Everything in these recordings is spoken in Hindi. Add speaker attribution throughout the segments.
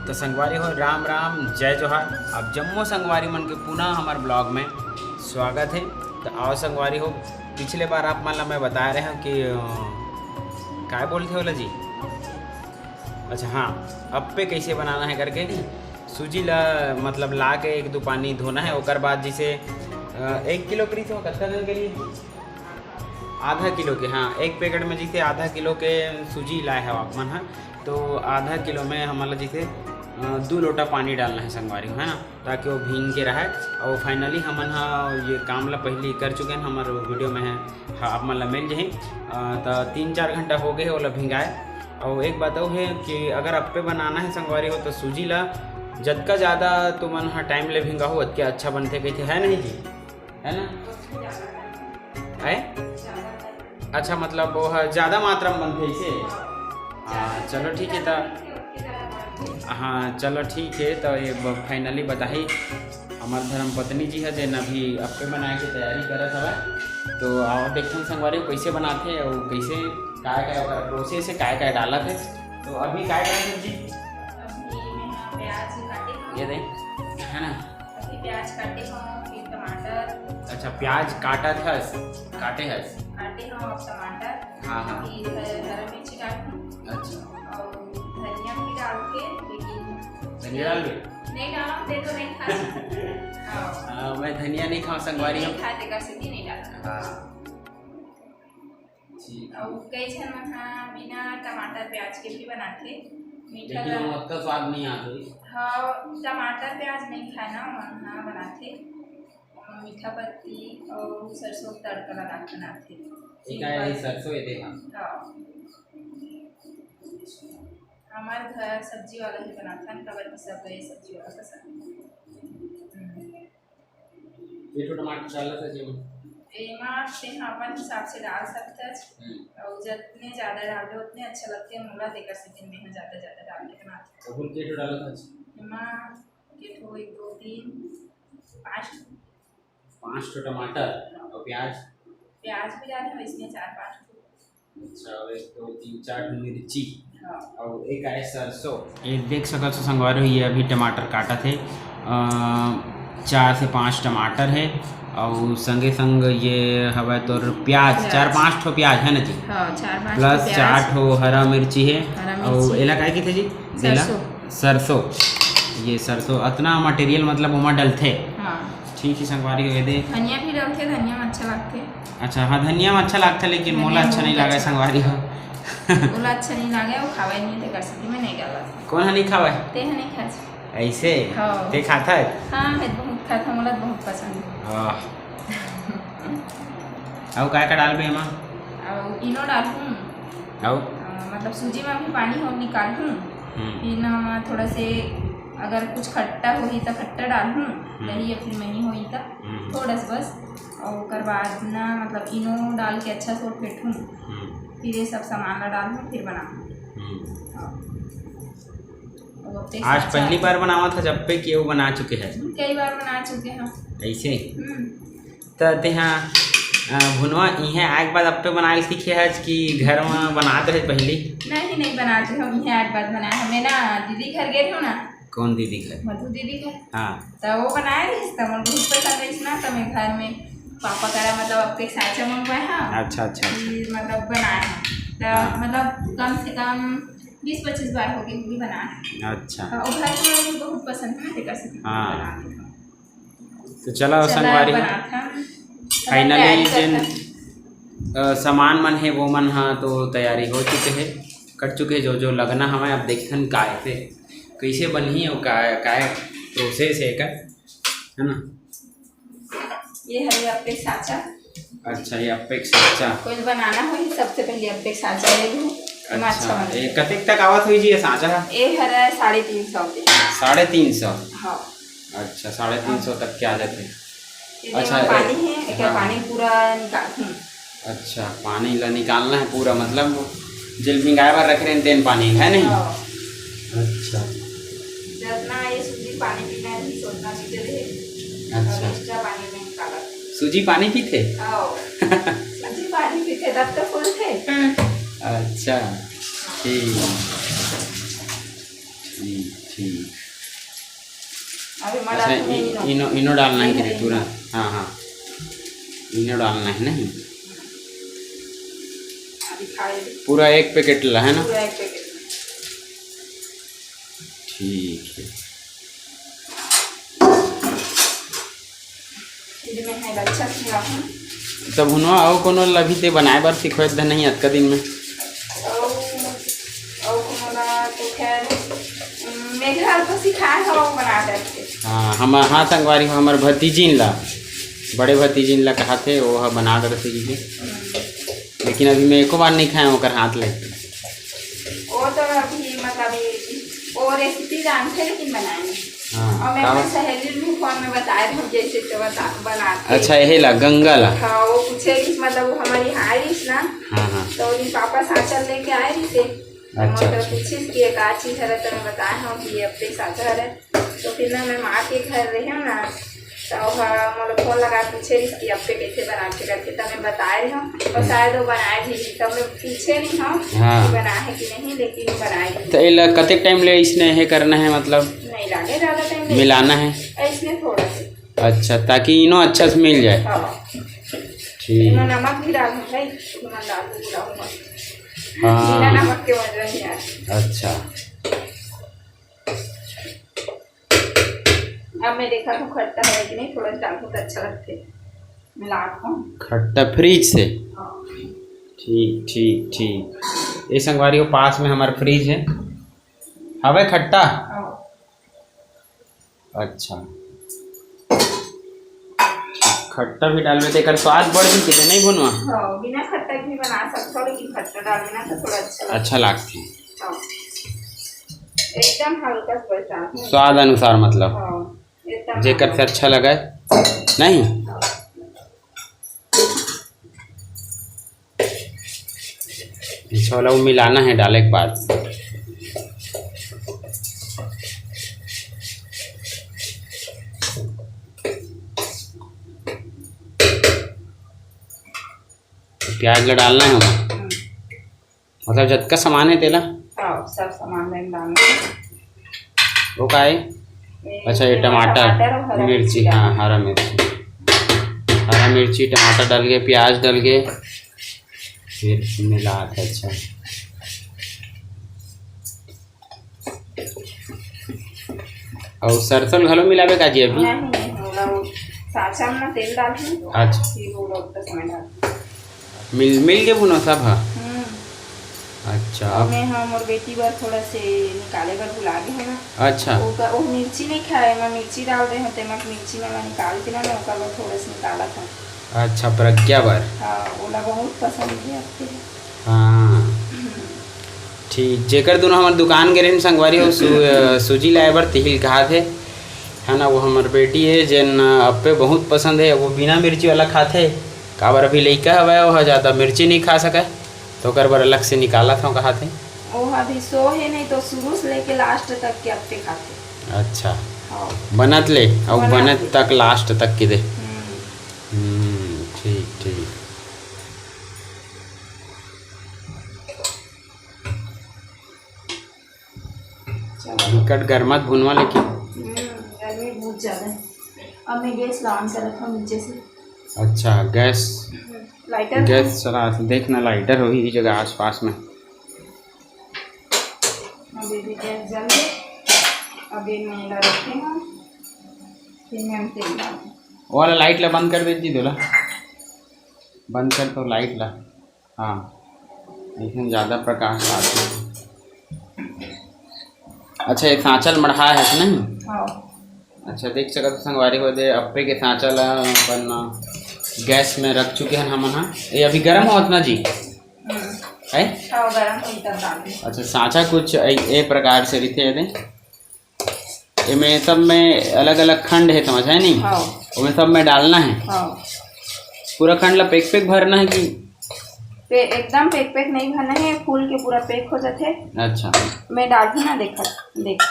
Speaker 1: तो संगवारी हो राम राम जय जोहार। अब जम्मो संगवारी मन के पुनः हमारे ब्लॉग में स्वागत है। तो आओ संगवारी हो, पिछले बार आप मान ला मैं बता रहे हूँ कि क्या बोलते हो जी। अच्छा हाँ, अप्पे कैसे बनाना है करके नहीं, सूजी ला मतलब ला के एक दो पानी धोना है। और बाद जैसे 1 किलो करीब हो कत्ता दिन के लिए आधा किलो के, हाँ एक पैकेट में जैसे आधा किलो के सूजी लाए है आप मन, हाँ तो आधा किलो में हमारा जैसे 2 लोटा पानी डालना है संगवारी है ना, ताकि वो भींग के रहे। और फाइनली हमन ये काम ला पहले कर चुके हैं, हमारे वीडियो में है हाँ आप मन ला मिल जाए। तो 3-4 घंटा हो गए ओला भिंगाए। और एक बात वो है कि अगर अप्पे बनाना है संगवारी हो तो सूजी ला जतका ज़्यादा तो मन हाँ टाइम ले भिंगा हो उतके अच्छा बनते कहते है नहीं जी, है ना है। अच्छा मतलब वो ज़्यादा मात्रा में बनते इसे। हाँ चलो ठीक है। तो हाँ चलो ठीक है। तो ये फाइनली बताही हमार धर्म पत्नी जी है जो अभी अप्पे बनाए की तैयारी करत हवा। तो आओ देखते संगवारी कैसे बनाते और कैसे क्या प्रोसेस है क्या डालत है। तो अभी क्या करेंगे जी, ये दें है ना,
Speaker 2: प्याज काटे हम, फिर टमाटर।
Speaker 1: अच्छा प्याज काटा था काटे है
Speaker 2: हम टमाटर,
Speaker 1: हाँ हाँ
Speaker 2: फिर हरा मिर्च डाल,
Speaker 1: अच्छा
Speaker 2: और धनिया भी डाल के, लेकिन
Speaker 1: धनिया डाल दे
Speaker 2: नहीं डाला दे तो नहीं खा।
Speaker 1: मैं धनिया नहीं खाऊँ संगवारी हम
Speaker 2: खाते कर सकती नहीं डाला।
Speaker 1: हाँ
Speaker 2: और कई जन हाँ बिना टमाटर प्याज के भी बनाते मीठा,
Speaker 1: लेकिन उसका स्वाद नहीं आता।
Speaker 2: हाँ टमाटर प्याज नहीं खाना मन हाँ बनाते मीठा पत्ती और सरसों तड़का लगा के बनाते।
Speaker 1: सरसों ये देखा
Speaker 2: हाँ हमारे घर सब्जी वाला ही बनाता है, कबर की सब ये सब्जी वाला पसंद।
Speaker 1: ये तो टमाटर डाला था जी
Speaker 2: एमा से हम अपन हिसाब से डाल सकते हैं, और जितने ज़्यादा डालो उतने अच्छा लगते हैं। मूला देकर से दिन में ज़्यादा डाल के बनाते हैं।
Speaker 1: कबूल के तो डाला था
Speaker 2: एमा के तो 1 2 3 5
Speaker 1: तो टमाटर और प्याज
Speaker 2: भी डाले हैं इसमें 4-5।
Speaker 1: अच्छा और 1 2 3 4 मिर्ची
Speaker 2: हाँ
Speaker 1: और एक आए सरसों। ये देख सको तो संगवारी ये अभी टमाटर काटा थे 4 से 5 टमाटर है और संगे संग ये हवा तो प्याज 4-5 ठो प्याज है ना जी।
Speaker 2: हाँ 4-5
Speaker 1: प्लस 4 ठो हरा मिर्ची है। और एला काय की थे जी सरसों। ये सरसों इतना मटेरियल मतलब उमा डलते।
Speaker 2: हाँ
Speaker 1: ठीक है संगवारी हो दे
Speaker 2: धनिया भी डलते, धनिया में अच्छा लगते।
Speaker 1: अच्छा हाँ धनिया में अच्छा लगता लेकिन मोला अच्छा नहीं लगा संगवारी हो
Speaker 2: मोला अच्छा नहीं लगा वो खावा नहीं थे कर सकती मैं नहीं डाला।
Speaker 1: कौन नहीं खावा
Speaker 2: ते नहीं खा
Speaker 1: ऐसे
Speaker 2: हाँ।
Speaker 1: ते खाता है
Speaker 2: हाँ मैं बहुत खाता, मोला बहुत पसंद है।
Speaker 1: और काय का डाल बे मां
Speaker 2: और इनो डालूँ
Speaker 1: और
Speaker 2: मतलब सूजी में भी पानी हम निकालूँ, फिर ना थोड़ा से अगर कुछ खट्टा होगी तो खट्टा डालूँ, दही या फिर नहीं होगी तो थोड़ा सा बस। और उसके बाद ना मतलब इनो डाल के अच्छा से फेंटूँ, फिर ये सब सामान ला डालूँ फिर बनाऊँ।
Speaker 1: आज पहली बार बनावा था जब पे केव बना चुके हैं,
Speaker 2: कई बार बना चुके हैं
Speaker 1: ऐसे तो तेहा भुनवा इहे आग बाद अप्पे बनाए सीखे है कि घर में बनाते रहे पहले
Speaker 2: नहीं बनाते हम इहे आज बाद बनाए। हमें ना दीदी घर गए थे ना।
Speaker 1: कौन दीदी घर?
Speaker 2: मधु दीदी घर।
Speaker 1: हाँ
Speaker 2: तो वो बनाए रही तो मुझे बहुत पसंद है इसना। तो मैं घर में पापा करा मतलब अप्पे साचा मंगवाए हाँ।
Speaker 1: अच्छा
Speaker 2: मतलब बनाए हैं तो मतलब कम से कम 20-25 बार हो गई भी बनाए।
Speaker 1: अच्छा
Speaker 2: और घर में मुझे बहुत पसंद है कर सकती
Speaker 1: हाँ। तो चलो संगवारी फाइनली जिन सामान मन है वो मन हाँ तो तैयारी हो चुके हैं, कट चुके हैं जो लगना हमें। अब देखन काय थे कैसे बनी और काय प्रोसेस है का है ना।
Speaker 2: ये है अप्पे साचा।
Speaker 1: अच्छा ये अप्पे साचा
Speaker 2: कुछ बनाना हो सबसे पहले अप्पे साचा ले लूँ।
Speaker 1: अच्छा ये कतेक तक आवत हुई जी ये साचा?
Speaker 2: ये हरा 350
Speaker 1: 350।
Speaker 2: हाँ
Speaker 1: अच्छा 350 तक के आ जाते।
Speaker 2: अच्छा पानी है एक पानी पूरा निकाल।
Speaker 1: अच्छा पानी ला निकालना है पूरा, मतलब जल भिंगाए बार रख रहे हैं तेन पानी है नहीं। अच्छा
Speaker 2: जितना ये सूजी पानी पीना है सोचना पीते रहे।
Speaker 1: अच्छा
Speaker 2: एक्स्ट्रा पानी में निकाला
Speaker 1: सूजी पानी पीते
Speaker 2: सूजी पानी पीते तब तो फुल थे।
Speaker 1: अच्छा ठीक ठीक। ठीक।
Speaker 2: अभी मैं
Speaker 1: अच्छा
Speaker 2: डालूंगी इनो।
Speaker 1: इनो इनो डालना है कि
Speaker 2: इनो,
Speaker 1: पूरा? हाँ हाँ, इनो डालना है नहीं?
Speaker 2: अभी खाए
Speaker 1: पूरा 1 पैकेट ला है ना?
Speaker 2: पूरा 1 पैकेट।
Speaker 1: ठीक है।
Speaker 2: इसमें है अच्छा खिला हूँ
Speaker 1: तब हुनवा और कोनो लभी ते बनाए बार सिखोत ध नहीं अतका दिन में?
Speaker 2: और कोनो तो खैर मेरे हाल तो सिखाए हो बना देते।
Speaker 1: हाँ हम हाँ संगवारी हो, हमार भतीजिन ला, बड़े भतीजिन ला कहा थे वो ह बना कर सीख के, लेकिन अभी मैं एको बार नहीं खाया ओकर हाथ ले।
Speaker 2: वो तो अभी मतलब वो रेसिपी जानते लेकिन बनाए नहीं।
Speaker 1: हाँ
Speaker 2: और मैं अपने सहेली भी फोन में बता रही हूँ जैसे तो बनाते।
Speaker 1: अच्छा यही ला गंगा ला?
Speaker 2: हाँ वो पूछेगी मतलब वो हमारी आइरिश ना।
Speaker 1: हाँ हाँ।
Speaker 2: तो उनके पापा साचल लेके आए रही थे।
Speaker 1: अच्छा
Speaker 2: मतलब पूछिस कि एक अच्छी घर है तो मैं बताया हूँ कि ये अपने साथ घर है। तो फिर ना मैं माँ के घर रही हूँ ना, तो मतलब फोन लगा पूछे रही कि अपने कैसे बनाते करके, तब मैं बता रही हूँ और शायद वो बनाए भी, तब मैं पूछे नहीं हूँ कि बनाए है कि नहीं, लेकिन बनाए भी।
Speaker 1: तो ये कते टाइम ले इसने ये करना है, मतलब
Speaker 2: नहीं लागे ज़्यादा टाइम
Speaker 1: मिलाना है
Speaker 2: इसमें थोड़ा सा।
Speaker 1: अच्छा, ताकि इनो अच्छा से मिल जाए।
Speaker 2: हाँ
Speaker 1: ठीक।
Speaker 2: नमक भी डालूँ भाई, डाल दूँगा।
Speaker 1: हाँ
Speaker 2: बिना नमक के मजा नहीं आया।
Speaker 1: अच्छा।
Speaker 2: अब मैं देखा तो खट्टा है कि नहीं, थोड़ा सा डालूँ तो अच्छा लगते मिला को
Speaker 1: खट्टा फ्रिज से? ठीक ठीक ठीक। ये संगवारी के पास में हमारा फ्रिज है, हवे खट्टा। अच्छा खट्टा भी डालवे तो एक स्वाद बढ़ भी के नहीं भुनवा?
Speaker 2: बिना खट्टा भी बना सकते हो, लेकिन खट्टा डालना तो थोड़ा
Speaker 1: अच्छा लगता है।
Speaker 2: एकदम हल्का सा
Speaker 1: स्वाद अनुसार, मतलब जेकर से अच्छा लगे नहीं। छोला वो मिलाना है डाले के बाद। प्याज ला डालना है वहाँ, मतलब जब का सामान है तेला
Speaker 2: सब सामान डालना
Speaker 1: वो का है? अच्छा ये टमाटर मिर्ची, हाँ हरा मिर्ची टमाटर डाल के प्याज डाल के फिर मिला था। अच्छा और सरसों घलो मिलावे का जी अभी?
Speaker 2: साचा में तेल डाल।
Speaker 1: अच्छा मिल के भुनो सब? हाँ अच्छा।
Speaker 2: अब मैं हम और बेटी बार थोड़ा से निकाले बार बुला गए है ना।
Speaker 1: अच्छा
Speaker 2: वो मिर्ची नहीं खाए, मैं मिर्ची डाल रहे हैं तो मैं मिर्ची में निकाल के ना मैं उसका बार थोड़ा से निकाला था।
Speaker 1: अच्छा प्रज्ञा बार?
Speaker 2: हाँ ओला बहुत पसंद है आपके।
Speaker 1: हाँ ठीक। जेकर दोनों हमारे दुकान के रेन संगवारी हो सूजी लाए बर तिहिल कहा थे है ना, वो हमार बेटी है जन अप्पे बहुत पसंद है, वो बिना मिर्ची वाला खाते। काबर अभी लइका हवा वो ज़्यादा मिर्ची नहीं खा सके तो कर बार अलग से निकाला था कहा थे।
Speaker 2: वो अभी सो है नहीं तो शुरू से लेके लास्ट तक के अप्पे खाते। अच्छा हाँ
Speaker 1: बनत ले और बनत तक लास्ट तक के दे। ठीक ठीक। निकट गर्मत भुनवा लेकिन
Speaker 2: गर्मी बहुत ज़्यादा है। अब मैं गैस ऑन कर रखा हूँ नीचे से।
Speaker 1: अच्छा गैस
Speaker 2: लाइटर
Speaker 1: गैस चला देखना, लाइटर हो ही जगह आसपास में।
Speaker 2: अभी भी गैस जल गए। अभी मैं रखे हैं, फिर मैं हम तेल डालते।
Speaker 1: वो वाला लाइट ला बंद कर दीजिए दोला, बंद कर तो लाइट ला। हाँ इसमें ज़्यादा प्रकाश आती है। अच्छा एक सांचल मढ़ा है कि नहीं?
Speaker 2: हाँ
Speaker 1: अच्छा देख सकते तो संगवारी हो दे अप्पे के सांचल अपन गैस में रख चुके हैं हम। हाँ ये अभी गर्म होत ना जी है?
Speaker 2: गरम होई तब डालते।
Speaker 1: अच्छा सांचा कुछ ए प्रकार से रहते हैं, में सब में अलग अलग खंड है समझ है नहीं? हाँ उसमें सब में डालना है। हाँ पूरा खंड ला पैक पैक भरना है कि
Speaker 2: एकदम पैक पैक नहीं भरना है, फूल के पूरा पैक हो जाते। अच्छा मैं डालू ना, देखो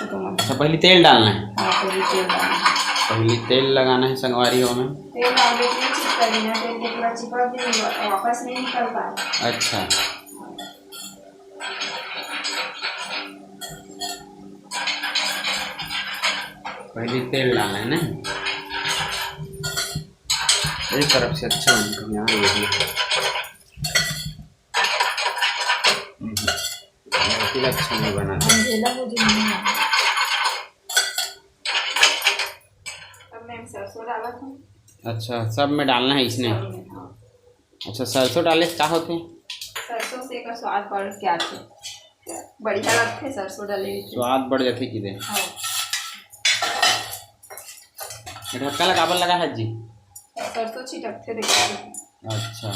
Speaker 2: तुम।
Speaker 1: अच्छा पहले तेल डालना है?
Speaker 2: हाँ पहले तेल डालना है,
Speaker 1: पहले तेल लगाना है संगवारी हो में।
Speaker 2: तेल डालने के चिपका देना, तेल के पूरा चिपक देना, वापस नहीं निकल पाए।
Speaker 1: अच्छा पहले तेल डालना है ना, एक तरफ से अच्छा बनता है यार ये भी। बिल्कुल अच्छा नहीं बना।
Speaker 2: अब मैं सरसों डाला था।
Speaker 1: अच्छा, सब में डालना है इसने।
Speaker 2: हाँ।
Speaker 1: अच्छा, सरसों डाले क्या होते हैं?
Speaker 2: सरसों से का स्वाद बढ़ के आते, बढ़िया लगते सरसों डाले,
Speaker 1: स्वाद बढ़ जाते कि दे।
Speaker 2: हाँ।
Speaker 1: ढक्का लगावल लगा है जी?
Speaker 2: सरसों छिटकते देखते।
Speaker 1: अच्छा,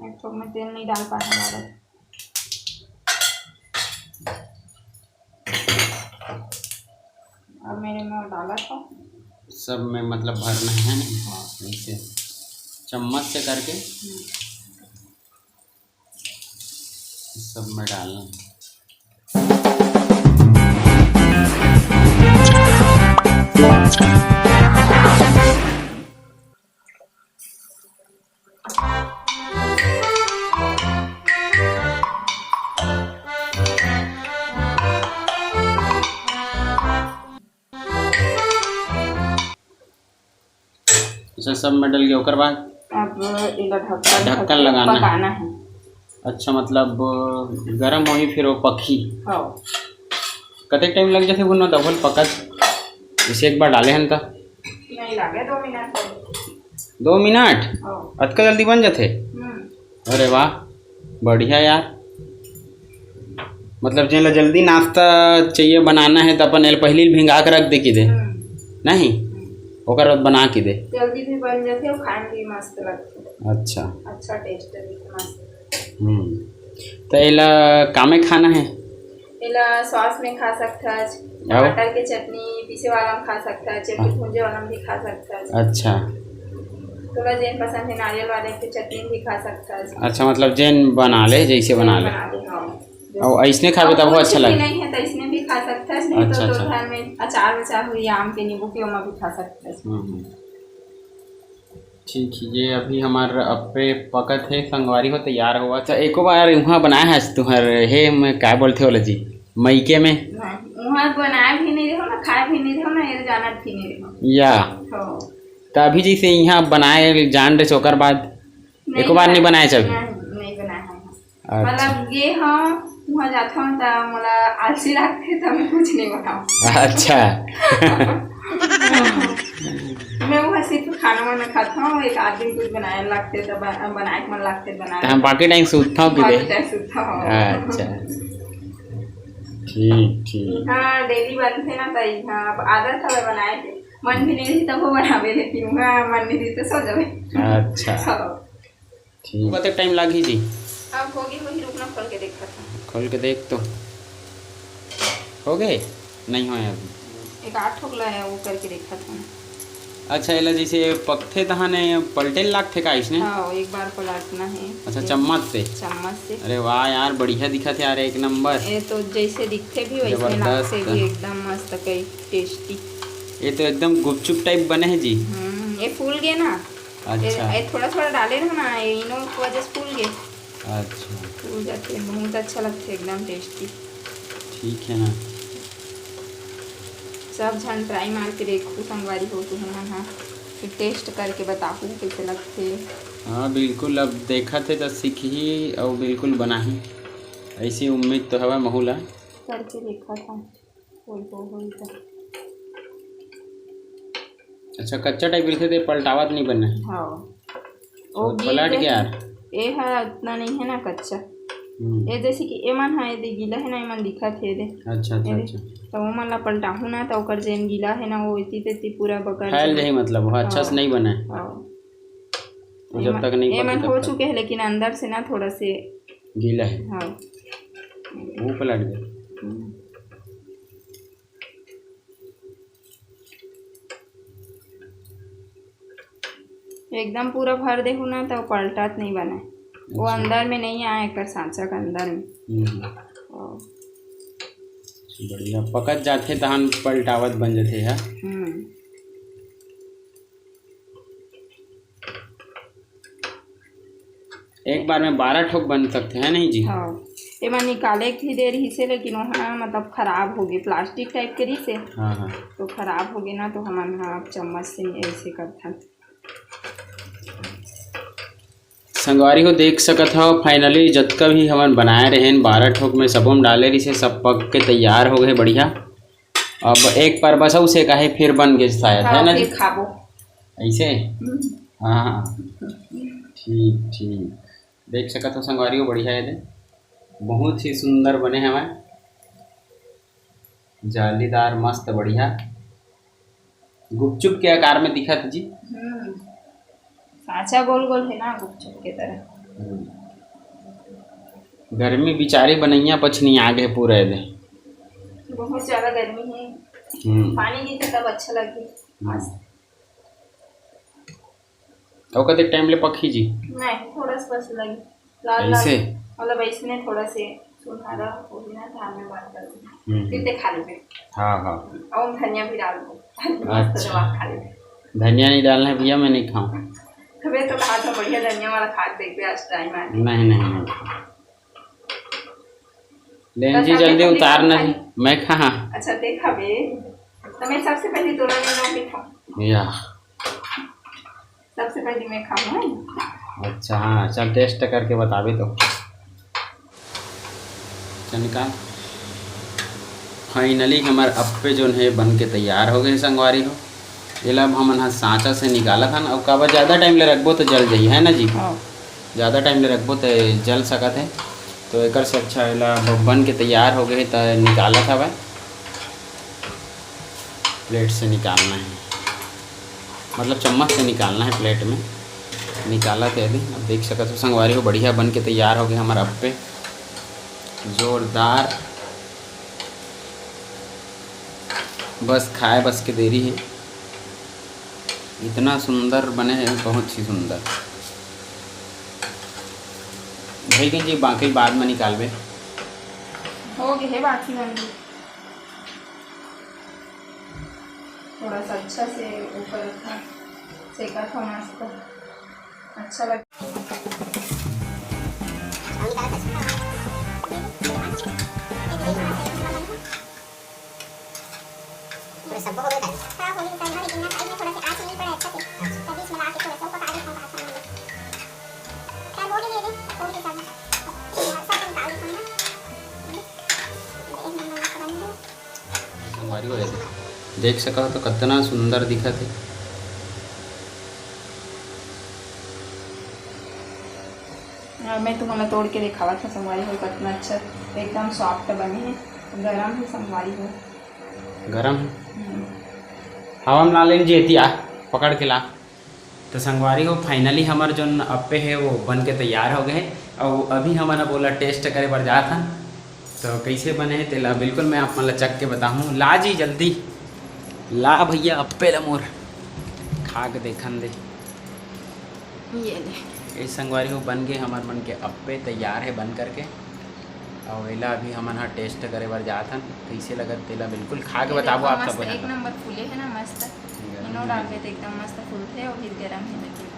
Speaker 2: एक ठोक में तेल नहीं डाल पाया। अब मैंने में डाला था
Speaker 1: सब में मतलब भरना है ना। हाँ, ऐसे चम्मच से करके सब में डालना है। अच्छा, सब में डल गया, ओकर बाद
Speaker 2: अब इला
Speaker 1: ढक्कन लगाना है।
Speaker 2: पकाना है।
Speaker 1: अच्छा, मतलब गरम होई फिर वो पकी।
Speaker 2: हाँ।
Speaker 1: कते टाइम लग जाते बुनो डबल पकत? इसे एक बार डाले हैं तो
Speaker 2: नहीं लगे 2 मिनट।
Speaker 1: 2 मिनट?
Speaker 2: हाँ।
Speaker 1: अतका जल्दी बन जाते? अरे वाह, बढ़िया यार। मतलब जेला जल्दी नाश्ता चाहिए बनाना है तो अपन एल पहले भिंगा के रख दे कि दे नहीं, ओकर बाद बना के दे।
Speaker 2: जल्दी भी बन जाते और खाने भी मस्त लगते।
Speaker 1: अच्छा,
Speaker 2: अच्छा टेस्ट है मस्त।
Speaker 1: तो एला कामे खाना है?
Speaker 2: एला सॉस में खा सकता है, टमाटर के चटनी पीसे वाला में खा सकता है, चटनी भूंजे वाला में भी खा सकता है।
Speaker 1: अच्छा,
Speaker 2: थोड़ा जैन पसंद है नारियल वाले की चटनी भी खा सकता है।
Speaker 1: अच्छा, मतलब जैन बना ले, जैसे बना ले। और ऐसने खावे तब वो अच्छा लगे।
Speaker 2: नहीं है तो इसमें भी खा सकता है। नहीं
Speaker 1: अच्छा,
Speaker 2: तो
Speaker 1: अच्छा।
Speaker 2: घर में अचार वचार हुई आम के नींबू के ओमा भी खा सकता है।
Speaker 1: ठीक है, ये अभी हमारे अपे पकत है, संगवारी हो तैयार हुआ। अच्छा, एको बार वहाँ बनाया है तुहर हे मैं क्या बोलते हो जी मईके में?
Speaker 2: वहाँ बनाए भी नहीं रहो ना, खाए भी नहीं रहो ना, ये जाना भी नहीं रहो
Speaker 1: या
Speaker 2: हो।
Speaker 1: तो अभी जैसे यहाँ बनाए जान रहे ओकर बाद एको बार नहीं बनाए चाहे?
Speaker 2: नहीं बनाया है।
Speaker 1: अच्छा,
Speaker 2: मतलब ये हाँ वहाँ जाता हूँ तो मोला आलसी लगते तो मैं कुछ नहीं बनाऊँ।
Speaker 1: अच्छा।
Speaker 2: मैं वहाँ सिर्फ खाना वाना खाता हूँ, एक आदमी कुछ बनाए लगते तो बनाए मन लगते बनाए।
Speaker 1: हम बाकी टाइम सूतता हूँ कि दे? अच्छा, ठीक।
Speaker 2: हाँ डेली बनते ना तो हाँ अब आदत है बनाए थे, मन भी नहीं थी तब वो बनावे, लेकिन वहाँ मन नहीं थी तो सो जावे।
Speaker 1: अच्छा, ठीक। कते टाइम लगी जी?
Speaker 2: अब होगी वही, रुकना खोल के देखा था।
Speaker 1: खोल के देख तो हो गए नहीं हो अभी?
Speaker 2: एक 8 ठोकला है वो करके देखा था।
Speaker 1: अच्छा, एला जैसे पकथे तहाने पलटे लागथे का इसने?
Speaker 2: हाँ, एक बार पलटना है।
Speaker 1: अच्छा, चम्मच से?
Speaker 2: चम्मच से।
Speaker 1: अरे वाह यार, बढ़िया दिखत है यार, एक नंबर।
Speaker 2: ये तो जैसे दिखते भी वैसे लगते भी एकदम मस्त कई टेस्टी।
Speaker 1: ये तो एकदम गुपचुप टाइप बने हैं जी।
Speaker 2: ये फूल गए ना।
Speaker 1: अच्छा,
Speaker 2: ये थोड़ा थोड़ा डाले ना, इनो की वजह से फूल गए।
Speaker 1: अच्छा,
Speaker 2: फूल जाते बहुत अच्छा लगते, एकदम टेस्टी।
Speaker 1: ठीक है ना।
Speaker 2: सब जन ट्राई मार के देखो, संगवारी हो तो है। हाँ, फिर टेस्ट करके बताओ कैसे लगते।
Speaker 1: हाँ बिल्कुल, अब देखा थे तो सीख ही और बिल्कुल बना ही, ऐसी उम्मीद तो हवा महूला
Speaker 2: करके देखा था कोई तो।
Speaker 1: अच्छा, कच्चा टाइप लिखे थे, पलटावत नहीं बनना है।
Speaker 2: हाँ,
Speaker 1: तो पलट गया यार।
Speaker 2: ये है उतना नहीं है ना कच्चा। ये जैसे कि ये मन है, ये गीला है ना, ये मन दिखत है दे।
Speaker 1: अच्छा, अच्छा।
Speaker 2: तो वो मन ला पलटाहू ना तो ओकर जेन गीला है ना वो इति तेती पूरा बकर
Speaker 1: फैल जाए, मतलब वो अच्छा से नहीं बना है। तो जब तक नहीं
Speaker 2: ये मन हो चुके हैं, लेकिन अंदर से ना थोड़ा से
Speaker 1: गीला है।
Speaker 2: हाँ,
Speaker 1: वो पलट गया।
Speaker 2: एकदम पूरा भर देहू ना तो पलटत नहीं बना, वो अंदर में नहीं आए कर सांचा के अंदर में।
Speaker 1: बढ़िया पकत जाते तहन पलटावत बन जाते है। एक बार में 12 ठोक बन सकते हैं नहीं जी?
Speaker 2: हाँ। ये मैं निकाले की देर ही से, लेकिन वहाँ मतलब ख़राब हो गई, प्लास्टिक टाइप के रही से।
Speaker 1: हाँ हाँ
Speaker 2: तो ख़राब हो गए ना, तो हम हाँ चम्मच से ऐसे करते हैं।
Speaker 1: संगवारी को देख सकत हो फाइनली जतका भी हमन बनाए रहे 12 ठोक में सब हम डाले रही से, सब पक के तैयार हो गए बढ़िया। अब एक पर बस उसे काहे फिर बन गए शायद, है ना जी?
Speaker 2: खाबो
Speaker 1: ऐसे। हाँ हाँ ठीक ठीक, देख सकत हो संगवारी को बढ़िया है, बहुत ही सुंदर बने हैं हमारे, जालीदार मस्त बढ़िया, गुपचुप के आकार में दिखा था जी।
Speaker 2: साचा गोल गोल है ना गुपचुप के तरह।
Speaker 1: गर्मी बिचारी बनैया पछनी आ गए पूरे दे,
Speaker 2: बहुत ज़्यादा गर्मी है। पानी दी तो तब अच्छा लगे।
Speaker 1: तो कते टाइम ले पखी जी?
Speaker 2: नहीं, थोड़ा सा बस लगी लाल लाल, मतलब इसने थोड़ा से सुनहरा हो गया था, हमें बात कर फिर ते खा लेंगे।
Speaker 1: हाँ हाँ,
Speaker 2: और धनिया भी डाल दो।
Speaker 1: अच्छा, धनिया नहीं डालना है भैया, मैं नहीं खाऊं।
Speaker 2: वे तो कहा था बढ़िया धनिया वाला खा देख आज टाइम आ।
Speaker 1: नहीं नहीं नहीं, लेन जी जल्दी उतारना जी, मैं खा।
Speaker 2: अच्छा देखा बे, तो मैं सबसे पहले तोड़ा नहीं खाऊं
Speaker 1: या
Speaker 2: सबसे पहले मैं खाऊं।
Speaker 1: अच्छा हाँ चल, टेस्ट करके बताबे तो। चल निकाल। फाइनली हमारे अप्पे जो है बन के तैयार हो गए संगवारी हो। ये अब हम सांचा से निकाला था ना, अब काबा ज़्यादा टाइम ले रखबो तो जल जाइए, है ना जी? ज़्यादा टाइम ले रखबो तो जल सकत है, तो एक से अच्छा एला बन के तैयार हो गए तो निकाला था भाई, प्लेट से निकालना है, मतलब चम्मच से निकालना है, प्लेट में निकाला थे अभी। अब देख सकते हो संगवारी हो बढ़िया बन के तैयार हो गए हमारे अप्पे, जोरदार, बस खाए बस के देरी है, इतना सुंदर बने हैं, बहुत ही सुंदर। भाई जी बाकी बाद में निकालबे,
Speaker 2: हो गए है बाकी बंदी, थोड़ा सा अच्छा से ऊपर रखा सेका था मस्त, अच्छा लगा। सबको हो गया था होली का ना, लेकिन ना साइड में थोड़ा सा आंच नहीं पड़ा अच्छा से, तभी इसमें ला के थोड़ा सा पका देता हूं आसान है। क्या बोल रहे थे और के साथ सब निकाल देता हूं ना, एक नंबर का बन गया
Speaker 1: हमारी हो जाती, देख सका तो कितना सुंदर दिखा थे।
Speaker 2: मैं तुम्हें तोड़ के दिखावा था संगवारी हो, कितना अच्छा एकदम सॉफ्ट बने हैं, गरम है संगवारी हो,
Speaker 1: गरम है। हवा में ला लें जी, आ पकड़ के ला। तो संगवारी हो फाइनली हमारे जो अप्पे है वो बन के तैयार हो गए, और अभी हमारा बोला टेस्ट करे पर जा था, तो कैसे बने हैं तेला बिल्कुल मैं आप मतलब चख के बताऊँ। ला जी जल्दी ला भैया अप्पे ला मोर, खा के देखन दे।
Speaker 2: ये ले
Speaker 1: इस संगवारी हो बन गए हमारे मन के अप्पे तैयार है बन करके, और वेला अभी हम टेस्ट करे बार जात हन, कैसे लगत तेला बिल्कुल खा के बताबो आप सब।
Speaker 2: एक नंबर फूले है ना मस्त, इनो डाल के तो एकदम मस्त फूलते और फिर गरम है,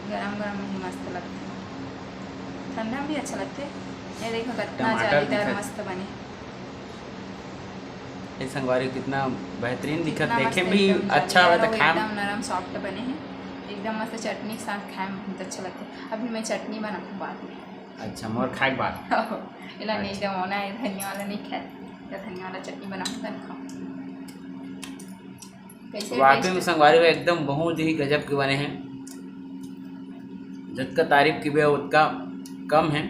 Speaker 2: गरम गरम ही मस्त लगते, ठंडा भी अच्छा लगते। ये देखो कितना जालीदार मस्त बने,
Speaker 1: ये संगवारी कितना बेहतरीन दिखत, देखे भी अच्छा है, तो खाए
Speaker 2: एकदम नरम सॉफ्ट बने हैं, एकदम मस्त चटनी के साथ खाए में बहुत अच्छा लगता है। अभी मैं चटनी बनाऊँ बाद में।
Speaker 1: अच्छा मोर खाए के बाद
Speaker 2: इला नहीं जमाना है, धनिया वाला नहीं खाए, तो धनिया वाला चटनी बनाऊँ तब खाऊँ। कैसे
Speaker 1: वाकई में संगवारी एकदम बहुत ही गजब के बने हैं, जितना तारीफ की बे उतना कम है,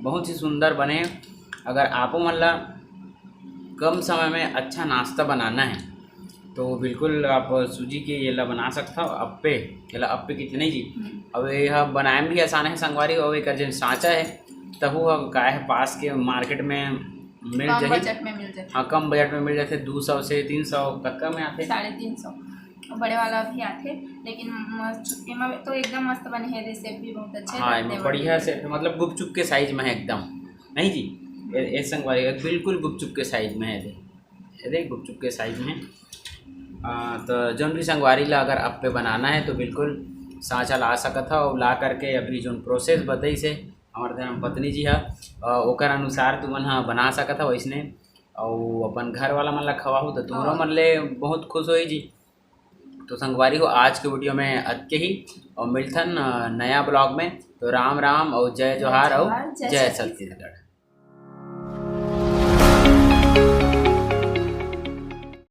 Speaker 1: बहुत ही सुंदर बने हैं। अगर आपको मतलब कम समय में अच्छा नाश्ता बनाना है तो बिल्कुल आप सूजी के ये ला बना सकता हो अप्पे, ये ला अप्पे कितने जी। अब यह बनाए में भी आसान है संगवारी, और एक जो सांचा है तहु का है पास के मार्केट में मिल जाए,
Speaker 2: बजट में मिल जाए,
Speaker 1: हाँ कम बजट में मिल जाते, 200 से 300 तक में आते,
Speaker 2: 350 बड़े वाला भी आते, लेकिन चुटकी में तो एकदम मस्त बने हैं, रेसिपी भी बहुत अच्छे।
Speaker 1: हाँ बढ़िया से, मतलब गुपचुप के साइज में है एकदम, नहीं जी ये संगवारी बिल्कुल गुपचुप के साइज में है, देख गुपचुप के साइज में। तो जौन भी संगवारी ला अगर अप्पे बनाना है तो बिल्कुल सांचा ला सकत है, और ला करके अभी जो प्रोसेस बताई से हमारे धर्म पत्नी जी है ओकर अनुसार तुमन हाँ बना सकत हो वैसने और अपन घर वाला मन ला खवाहू तो तुम्हारो मन ले बहुत खुश होई जी। तो संगवारी हो आज के वीडियो में अतके ही और मिलथन नया ब्लॉग में। तो राम राम और जय जोहार और जय छत्तीसगढ़।